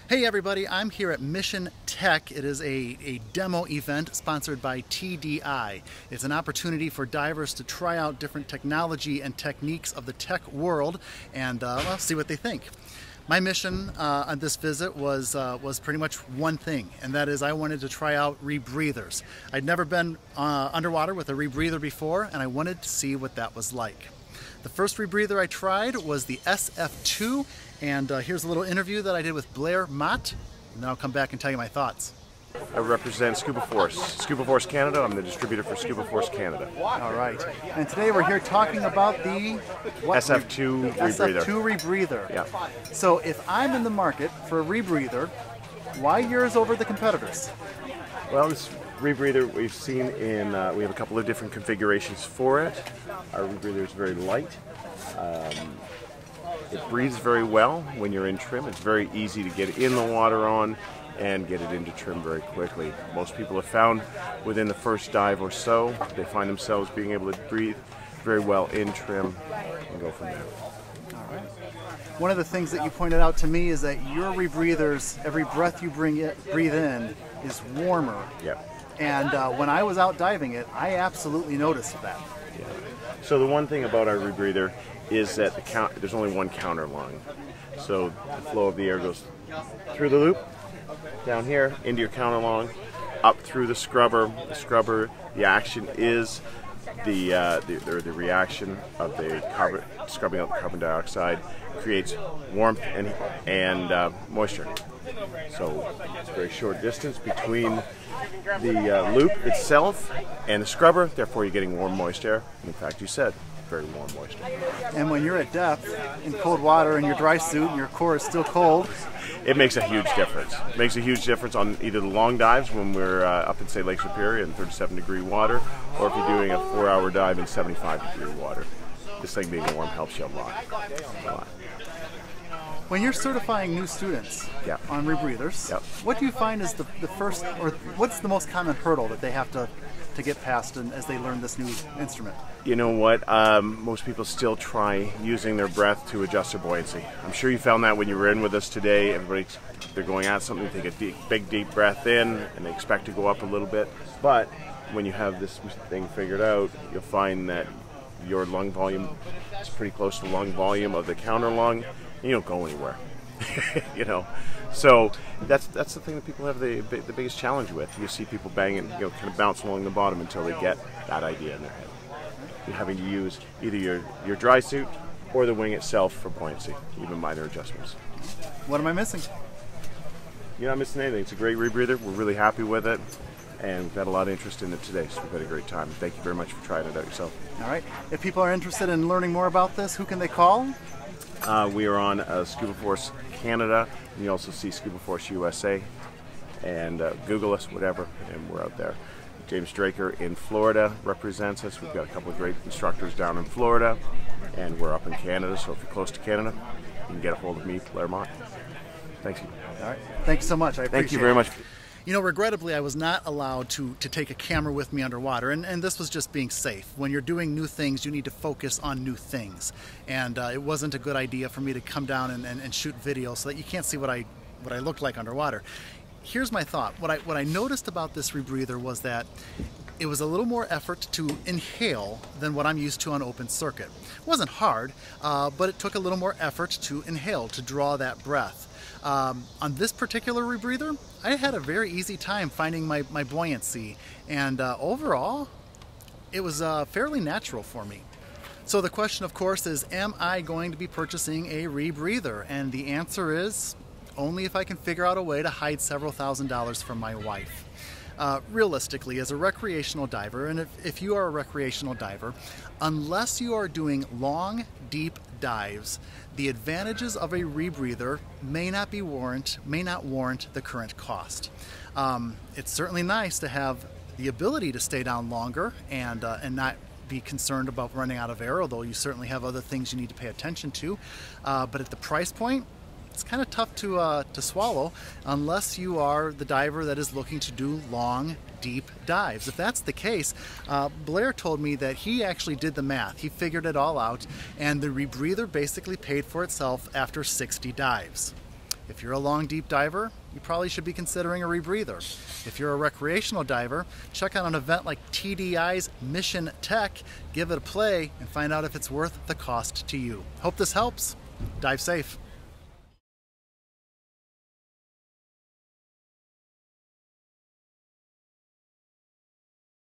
Hey everybody, I'm here at Mission Tech. It is a demo event sponsored by TDI. It's an opportunity for divers to try out different technology and techniques of the tech world and well, see what they think. My mission on this visit was pretty much one thing, and that is I wanted to try out rebreathers. I'd never been underwater with a rebreather before, and I wanted to see what that was like. The first rebreather I tried was the SF2, and here's a little interview that I did with Blair Mott, and then I'll come back and tell you my thoughts. I represent Scuba Force Canada. I'm the distributor for Scuba Force Canada. All right, and today we're here talking about the SF2 Rebreather. SF2 Rebreather. Yeah. So if I'm in the market for a rebreather, why yours over the competitors? Well, this rebreather we've seen in, we have a couple of different configurations for it. Our rebreather is very light. It breathes very well when you're in trim. It's very easy to get in the water on and get it into trim very quickly. Most people have found within the first dive or so, they find themselves being able to breathe very well in trim and go from there. All right. One of the things that you pointed out to me is that your rebreathers, every breath you breathe in is warmer. Yep. And when I was out diving it, I absolutely noticed that. Yeah. So the one thing about our rebreather is that there's only one counter lung. So the flow of the air goes through the loop, down here, into your counter lung, up through the scrubber. The scrubber, the action is the reaction of the scrubbing out the carbon dioxide creates warmth and moisture. So it's a very short distance between the loop itself and the scrubber, therefore you're getting warm moist air. In fact, you said very warm moist air. And when you're at depth in cold water in your dry suit and your core is still cold, it makes a huge difference. It makes a huge difference on either the long dives when we're up in, say, Lake Superior in 37-degree water, or if you're doing a 4-hour dive in 75-degree water. This thing being warm helps you a lot. When you're certifying new students on rebreathers, what do you find is the first, or what's the most common hurdle that they have to get past as they learn this new instrument? You know what? Most people still try using their breath to adjust their buoyancy. I'm sure you found that when you were in with us today. They're going at something, take a big deep breath in, and they expect to go up a little bit. But when you have this thing figured out, you'll find that your lung volume is pretty close to the lung volume of the counter lung. You don't go anywhere, you know. So that's the thing that people have the biggest challenge with. You see people banging, kind of bounce along the bottom until they get that idea in their head. You're having to use either your dry suit or the wing itself for buoyancy, even minor adjustments. What am I missing? You're not missing anything. It's a great rebreather. We're really happy with it, and we've had a lot of interest in it today, so we've had a great time. Thank you very much for trying it out yourself. All right. If people are interested in learning more about this, who can they call? We are on Scuba Force Canada, and you also see Scuba Force USA, and Google us, whatever, and we're out there. James Draker in Florida represents us. We've got a couple of great instructors down in Florida, and we're up in Canada, so if you're close to Canada, you can get a hold of me, Blair Mott. Thank you. All right. Thanks so much. I appreciate it. Thank you very much. You know, regrettably, I was not allowed to take a camera with me underwater, and this was just being safe. When you're doing new things, you need to focus on new things. And it wasn't a good idea for me to come down and shoot video so that you can't see what I looked like underwater. Here's my thought. What I noticed about this rebreather was that it was a little more effort to inhale than what I'm used to on open circuit. It wasn't hard, but it took a little more effort to inhale, to draw that breath. On this particular rebreather, I had a very easy time finding my buoyancy, and overall, it was fairly natural for me. So the question, of course, is, am I going to be purchasing a rebreather? And the answer is, only if I can figure out a way to hide several $1,000s from my wife. Realistically, as a recreational diver, and if you are a recreational diver, unless you are doing long, deep dives, the advantages of a rebreather may not warrant the current cost. It's certainly nice to have the ability to stay down longer and not be concerned about running out of air, although you certainly have other things you need to pay attention to. But at the price point, it's kind of tough to swallow unless you are the diver that is looking to do long, deep dives. If that's the case, Blair told me that he actually did the math. He figured it all out, and the rebreather basically paid for itself after 60 dives. If you're a long, deep diver, you probably should be considering a rebreather. If you're a recreational diver, check out an event like TDI's Mission Tech, give it a play, and find out if it's worth the cost to you. Hope this helps. Dive safe.